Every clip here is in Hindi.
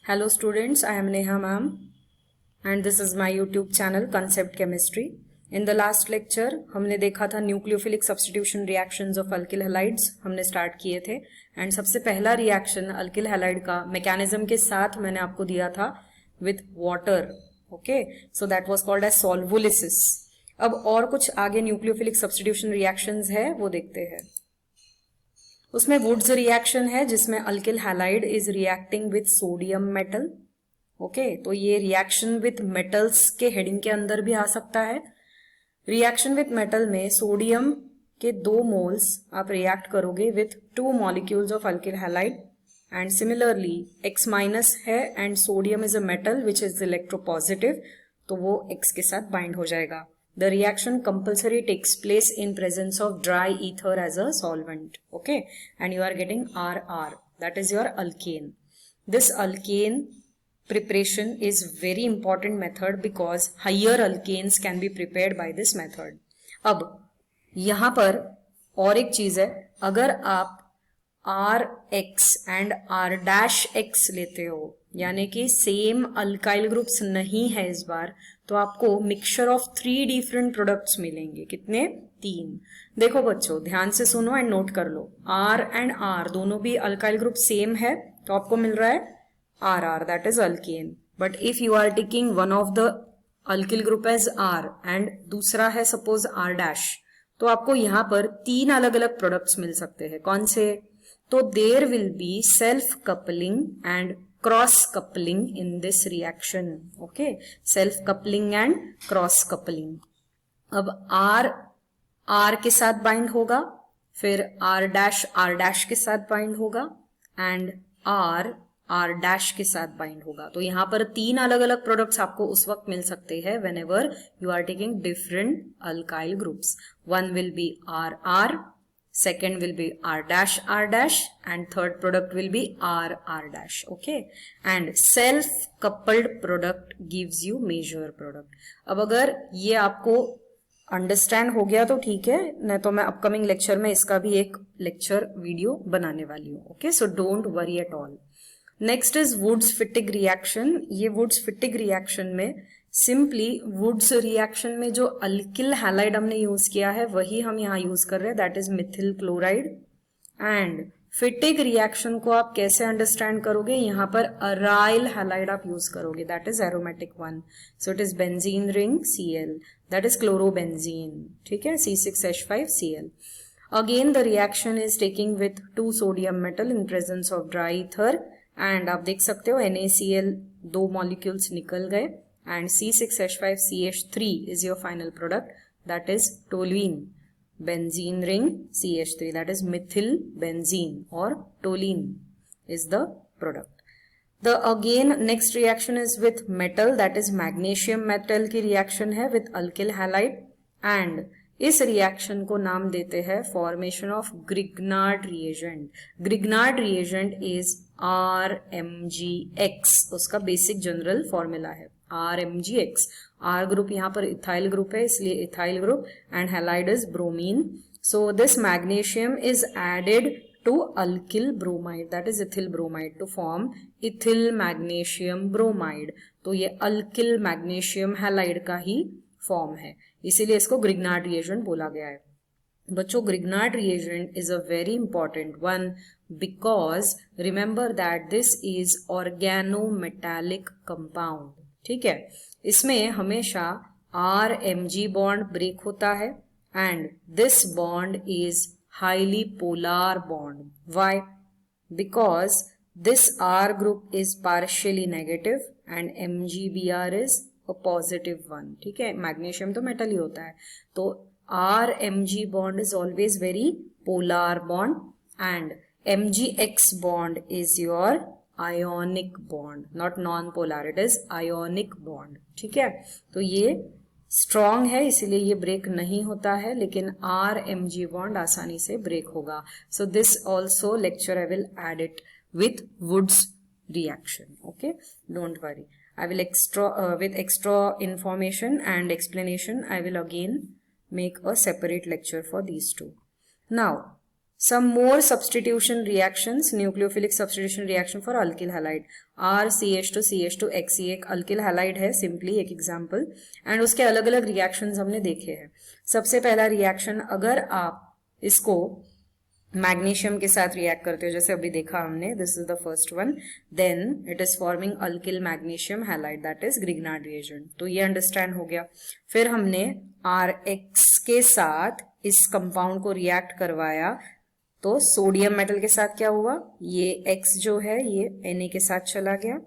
Hello students, I am Neha ma'am and this is my YouTube channel Concept Chemistry. In the last lecture हमने देखा था nucleophilic substitution reactions of alkyl halides हमने स्टार्ट किए थे एंड सबसे पहला रिएक्शन अल्किल हैलाइड का मैकेनिज्म के साथ मैंने आपको दिया था with water. Okay, so that was called as solvolysis. अब और कुछ आगे न्यूक्लियोफिलिक सब्स्टिट्यूशन रिएक्शंस है वो देखते हैं. उसमें वुड्स रिएक्शन है जिसमें alkyl halide is reacting with sodium metal. Okay, तो ये रिएक्शन विथ मेटल्स के हेडिंग के अंदर भी आ सकता है. रिएक्शन विथ मेटल में सोडियम के 2 मोल्स आप रिएक्ट करोगे with 2 molecules of alkyl halide and similarly X minus है and sodium is a metal which is electropositive, तो वो X के साथ बाइंड हो जाएगा. The reaction compulsory takes place in presence of dry ether as a solvent. Okay, and you are getting RR. That is your alkane. This alkane preparation is very important method because higher alkanes can be prepared by this method. अब यहाँ पर और एक चीज है, अगर आप RX and R' लेते हो यानी कि सेम अल्काइल ग्रुप्स नहीं है इस बार, तो आपको मिक्सचर ऑफ 3 डिफरेंट प्रोडक्ट्स मिलेंगे. कितने? 3. देखो बच्चों, ध्यान से सुनो एंड नोट कर लो. R एंड R दोनों भी अल्काइल ग्रुप सेम है तो आपको मिल रहा है RR, that is alkane. But if you are taking one of the alkyl group as R and दूसरा है सपोज R', तो आपको यहाँ पर 3 अलग अलग प्रोडक्ट्स मिल सकते हैं. कौन से? So there will be self coupling and cross coupling in this reaction. Okay, self coupling and cross coupling. अब R के साथ बाइंड होगा, फिर R' के साथ बाइंड होगा एंड R' के साथ बाइंड होगा. तो यहाँ पर 3 अलग अलग प्रोडक्ट्स आपको उस वक्त मिल सकते हैं whenever you are taking different alkyl groups. One will be RR, second will be R' and third product will be RR'. Okay, and self coupled product gives you major product. अब अगर ये आपको अंडरस्टैंड हो गया तो ठीक है, नहीं तो मैं अपकमिंग लेक्चर में इसका भी एक लेक्चर वीडियो बनाने वाली हूँ. Okay, so don't worry at all. Next is Wurtz Fittig reaction. ये वुड्स फिटिग रिएक्शन में सिंपली वुड्स रिएक्शन में जो अल्किल हैलाइड हमने यूज किया है वही हम यहाँ यूज कर रहे हैं, that is methyl chloride. And Fittig reaction को आप कैसे अंडरस्टैंड करोगे, यहाँ पर अराइल हैलाइड आप यूज करोगे, that is aromatic one. So it is benzene ring Cl, that is chlorobenzene. ठीक है, C6H5Cl. Again the reaction is taking with 2 sodium metal in presence of dry ether and आप देख सकते हो NaCl 2 मॉलिक्यूल्स निकल गए and C6H5CH3 is your final product, that is toluene. Benzene ring CH3, that is methyl benzene or toluene is the product. The again next reaction is with metal, that is magnesium metal की reaction है with alkyl halide and इस रिएक्शन को नाम देते हैं formation of Grignard reagent. Grignard reagent is RMgX, उसका बेसिक जनरल फॉर्मूला है RMgX. R ग्रुप यहाँ पर इथाइल ग्रुप है इसलिए ethyl group and halide is bromine. So this magnesium is added to alkyl bromide, that is ethyl bromide, to form ethyl magnesium bromide. तो ये अल्किल मैग्नीशियम हैलाइड का ही फॉर्म है, इसीलिए इसको ग्रिग्नार्ड रिएजेंट बोला गया है. बच्चों, Grignard reagent is a very important one because remember that this is organometallic compound. ठीक है, इसमें हमेशा RMg बॉन्ड ब्रेक होता है and this bond is highly polar bond. Why? Because this R group is partially negative and MgBr is a positive one. ठीक है, मैग्नीशियम तो मेटल ही होता है, तो RMg bond is always very polar bond and MgX bond is your ionic bond, not non-polar, it is ionic bond. ठीक है, तो ये स्ट्रॉन्ग है इसीलिए ये ब्रेक नहीं होता है, लेकिन RMg bond आसानी से ब्रेक होगा. So this also lecture I will add it with Wurtz reaction. Okay, don't worry, I will with extra information and explanation I will again make a separate lecture for these two. Now Some more substitution reactions, nucleophilic substitution reaction for alkyl halide. RCH2 CH2 X ये एक alkyl halide है, simply एक example. and उसके अलग अलग reactions हमने देखे हैं. सबसे पहला reaction, अगर आप इसको मैग्नीशियम के साथ रिएक्ट करते हो, जैसे अभी देखा हमने, this is the first one, then it is forming alkyl magnesium halide, that is Grignard reagent. तो ये अंडरस्टैंड हो गया. फिर हमने RX के साथ इस कंपाउंड को रिएक्ट करवाया, तो सोडियम मेटल के साथ क्या हुआ, ये X जो है ये Na के साथ चला गया,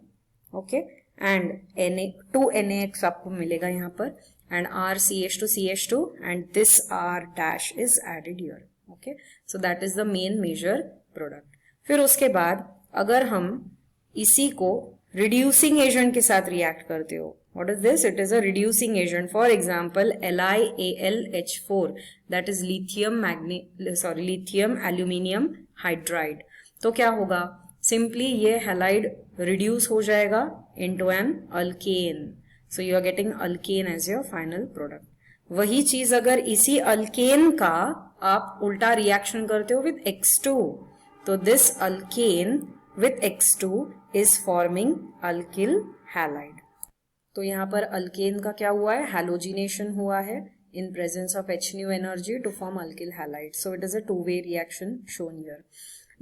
ओके, एंड Na2NaX आपको मिलेगा यहाँ पर, and RCH2 CH2 and this R dash is added here. Okay, so that is the main major product. फिर उसके बाद अगर हम इसी को रिड्यूसिंग एजेंट के साथ रिएक्ट करते हो, what is this, it is a reducing agent. For example LiAlH4, that is lithium aluminium hydride. तो क्या होगा, सिंपली ये हैलाइड रिड्यूस हो जाएगा into an alkane. So you are getting alkane as your final product. वही चीज अगर इसी अल्केन का आप उल्टा रिएक्शन करते हो विथ X2, तो this alkane with X2 is forming alkyl halide. तो यहां पर अल्केन का क्या हुआ है, हैलोजिनेशन हुआ है in presence of H nu energy to form alkyl halide. So it is a 2-way reaction shown here.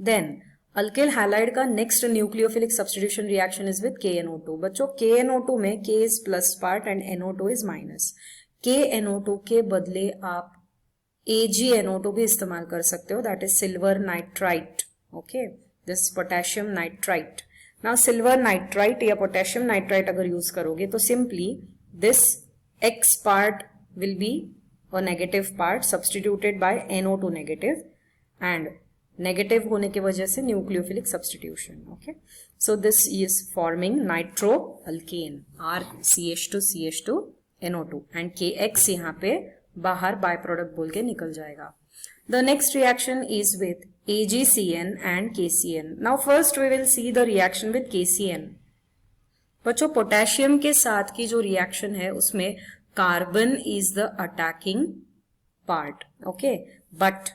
Then alkyl halide का next nucleophilic substitution reaction is with KNO2. बच्चों KNO2 में K is plus part and NO2 is minus. KNO2 के बदले आप AgNO2 भी इस्तेमाल कर सकते हो, that is silver nitrite. Okay, this potassium nitrite. Now silver nitrite या पोटेशियम नाइट्राइट अगर यूज करोगे तो simply this X part will be a negative part substituted by NO2 negative, and negative होने की वजह से nucleophilic substitution. Okay, so this is forming nitro alkane, RCH2 CH2 NO2 and KX यहाँ पे बाहर बाय प्रोडक्ट बोल के निकल जाएगा. The next reaction is with AgCN and KCN. Now first we will see the reaction with KCN. बच्चों पोटेशियम के साथ की जो रिएक्शन है उसमें carbon is the attacking part, okay, but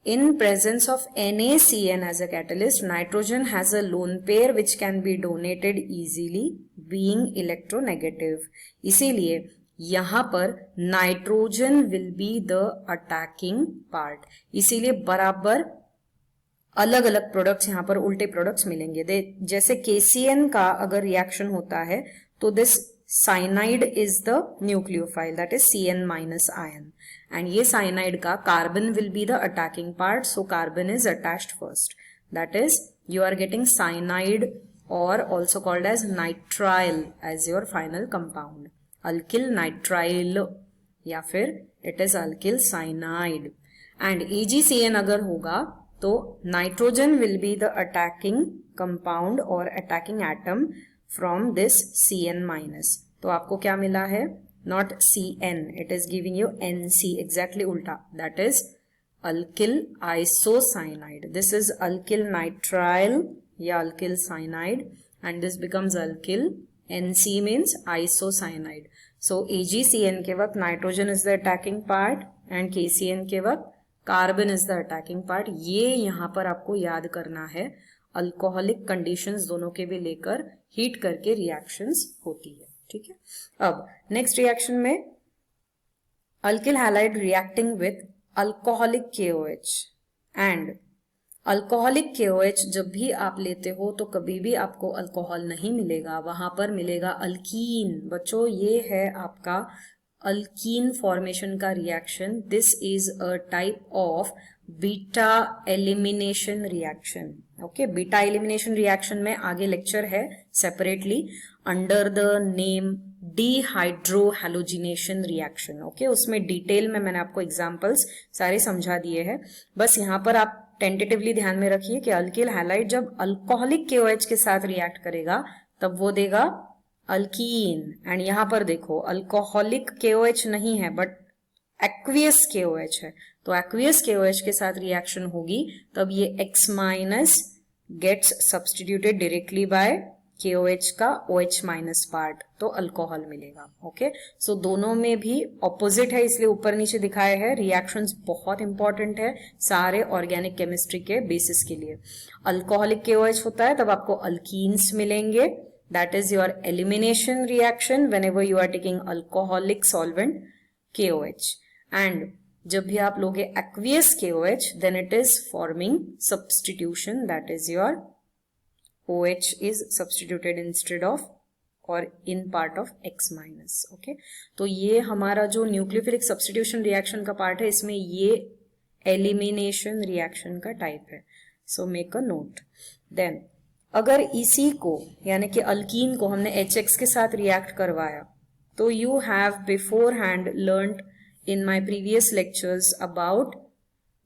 in presence of NaCN as a catalyst, nitrogen has a lone pair which can be donated easily being electronegative. इसीलिए यहां पर nitrogen will be the attacking part. इसीलिए बराबर अलग अलग प्रोडक्ट्स यहां पर उल्टे प्रोडक्ट्स मिलेंगे. जैसे KCN का अगर रिएक्शन होता है तो this cyanide is the nucleophile, that is CN minus ion, and ये साइनाइड का carbon will be the attacking part, so carbon is attached first, that is you are getting cyanide और also called as nitrile as your final compound, alkyl nitrile या फिर it is alkyl cyanide. And AgCN अगर होगा तो nitrogen will be the attacking compound और attacking atom from this CN minus. तो आपको क्या मिला है, not CN, it is giving you NC, exactly ulta, that is alkyl isocyanide. This is alkyl nitrile या alkyl cyanide and this becomes alkyl NC means isocyanide. So AgCN के वक्त nitrogen is the attacking part and KCN के वक्त carbon is the attacking part. ये यहाँ पर आपको याद करना है. अल्कोहलिक कंडीशंस दोनों के भी लेकर हीट करके रिएक्शंस होती है, ठीक है. अब नेक्स्ट रिएक्शन में alkyl halide reacting with alcoholic KOH, and alcoholic KOH जब भी आप लेते हो तो कभी भी आपको अल्कोहल नहीं मिलेगा, वहां पर मिलेगा अल्कीन. बच्चों ये है आपका अल्कीन फॉर्मेशन का reaction. This is a type of beta elimination reaction. Okay, beta elimination reaction में आगे लेक्चर है separately under the name dehydrohalogenation reaction. Okay, उसमें डिटेल में मैंने आपको एग्जांपल्स सारे समझा दिए हैं. बस यहाँ पर आप टेंटेटिवली ध्यान में रखिए कि अल्किल हैलाइड जब अल्कोहलिक KOH के साथ रिएक्ट करेगा तब वो देगा अल्कीन. एंड यहां पर देखो अल्कोहलिक KOH नहीं है बट एक्वियस KOH है, तो एक्वियस KOH के साथ रिएक्शन होगी तब ये X minus gets substituted directly by KOH का OH माइनस पार्ट, तो अल्कोहल मिलेगा। ओके, सो दोनों में भी ऑपोजिट है, इसलिए ऊपर नीचे दिखाए हैं। रिएक्शंस बहुत इंपॉर्टेंट है सारे ऑर्गेनिक केमिस्ट्री के बेसिस के लिए। अल्कोहलिक KOH होता है तब आपको अल्कीन्स मिलेंगे, that is your elimination reaction whenever you are taking alcoholic solvent KOH। And जब भी आप लोगे aqueous KOH, then it is forming substitution, that is your OH is substituted instead of or in part of X minus. Okay, तो ये हमारा जो न्यूक्लियोफिलिक सब्स्टिट्यूशन रिएक्शन का पार्ट है, इसमें ये एलिमिनेशन रिएक्शन का टाइप है। So make a note. Then अगर इसी को यानी कि अल्कीन को हमने HX के साथ रिएक्ट करवाया, तो you have before hand learned in my previous lectures about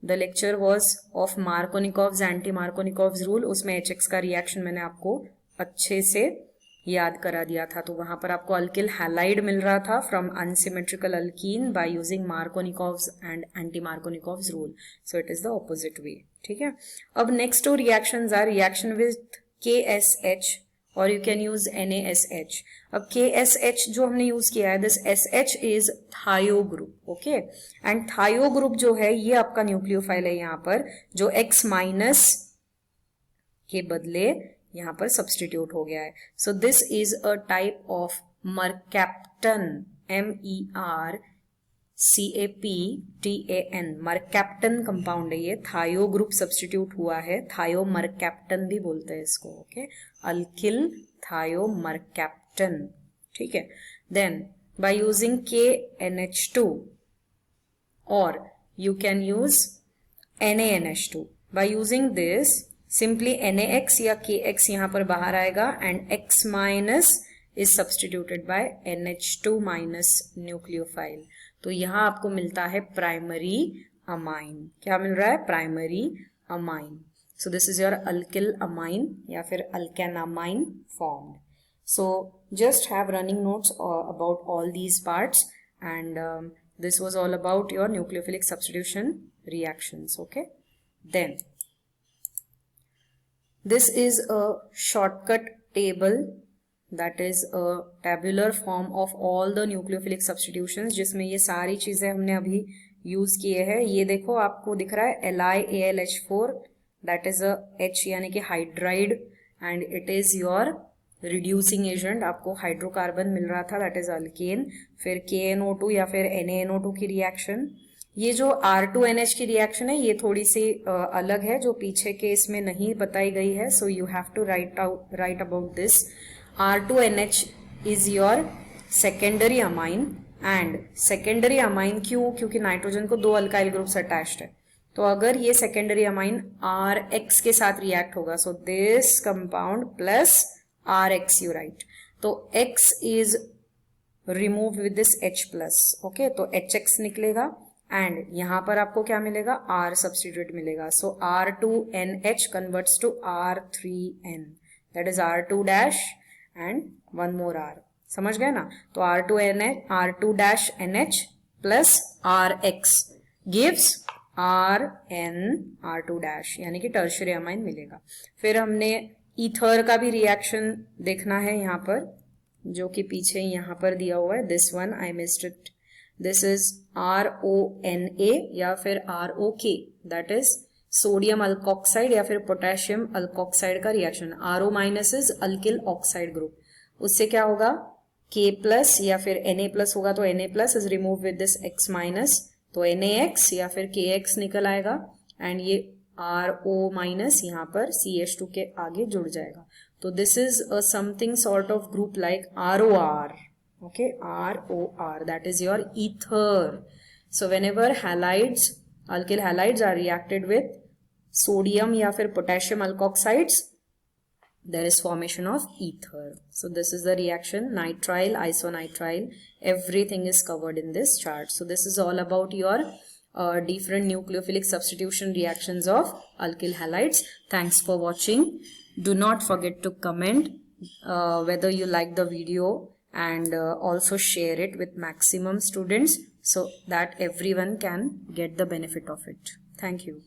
the lecture was of Markovnikov's anti-Markovnikov's rule, उसमें HX का रिएक्शन मैंने आपको अच्छे से याद करा दिया था। तो वहां पर आपको अल्किल हैलाइड मिल रहा था from unsymmetrical alkyne by using Markovnikov's and anti-Markovnikov's rule, so it is the opposite way। ठीक है, अब next two reactions are reaction with KSH और यू कैन यूज NaSH। अब KSH जो हमने यूज किया है, this SH is thio group. Okay, and thio group जो है ये आपका न्यूक्लियोफाइल है यहाँ पर, जो X माइनस के बदले यहाँ पर सब्सटीट्यूट हो गया है। सो this is a type of mercaptan, MERCAPTAN, mercaptan compound है ये। थायो ग्रुप सब्सटीट्यूट हुआ है, थायो मरकैप्टन भी बोलते हैं इसको। Okay, alkyl thio mercaptan. ठीक है, देन बाय यूजिंग KNH2 और you can use NaNH2। By using this simply NaX या KX यहां पर बाहर आएगा and X minus is substituted by NH2 minus nucleophile. तो यहां आपको मिलता है प्राइमरी अमाइन। क्या मिल रहा है? Primary amine. So this is your alkyl amine या फिर alkanamine formed. So just have running notes about all these parts and this was all about your nucleophilic substitution reactions. Okay, then this is a shortcut table, that is a tabular form of all the nucleophilic substitutions, जिसमें ये सारी चीजें हमने अभी यूज किए हैं। ये देखो आपको दिख रहा है LiAlH4, that is a H यानी कि hydride and it is your reducing agent. आपको हाइड्रोकार्बन मिल रहा था, दैट इज अल्केन। फिर KNO2 या फिर NaNO2 की रिएक्शन। ये जो R2NH की रिएक्शन है ये थोड़ी सी अलग है, जो पीछे के इसमें नहीं बताई गई है। So you have to write about this. R2NH is your secondary amine, and secondary amine क्यों? क्योंकि नाइट्रोजन को दो अल्काइल ग्रुप्स अटैच्ड है। तो अगर ये सेकेंडरी अमाइन RX के साथ रिएक्ट होगा, so this compound plus RX you write, तो X is remove with this H plus. Okay, तो HX निकलेगा एंड यहां पर आपको क्या मिलेगा? R सब्स्टिट्यूट मिलेगा। So R2NH converts to R3N, that is R2 dash and one more R। समझ गए ना? तो R2-NH plus RX gives RN R2 यानी कि टर्शियरी अमाइन मिलेगा। फिर हमने ईथर का भी रिएक्शन देखना है यहाँ पर, जो कि पीछे यहाँ पर दिया हुआ है। This one I missed it, this is RONA या फिर ROK, that is sodium alkoxide या फिर पोटेशियम अल्कोक्साइड का reaction. RO minus is alkyl oxide group. उससे क्या होगा? K प्लस या फिर Na प्लस होगा, तो Na plus is remove with this X minus, तो NaX या फिर KX निकल आएगा एंड ये RO माइनस यहाँ पर CH2 के आगे जुड़ जाएगा। तो this is a something sort of group like ROR। Okay, ROR, that is your ether. So whenever halides, alkyl halides are reacted with sodium या फिर potassium alkoxides, there is formation of ether. So this is the reaction, nitrile, isonitrile, everything is covered in this chart. So this is all about your different nucleophilic substitution reactions of alkyl halides. Thanks for watching. Do not forget to comment whether you like the video and also share it with maximum students so that everyone can get the benefit of it. Thank you.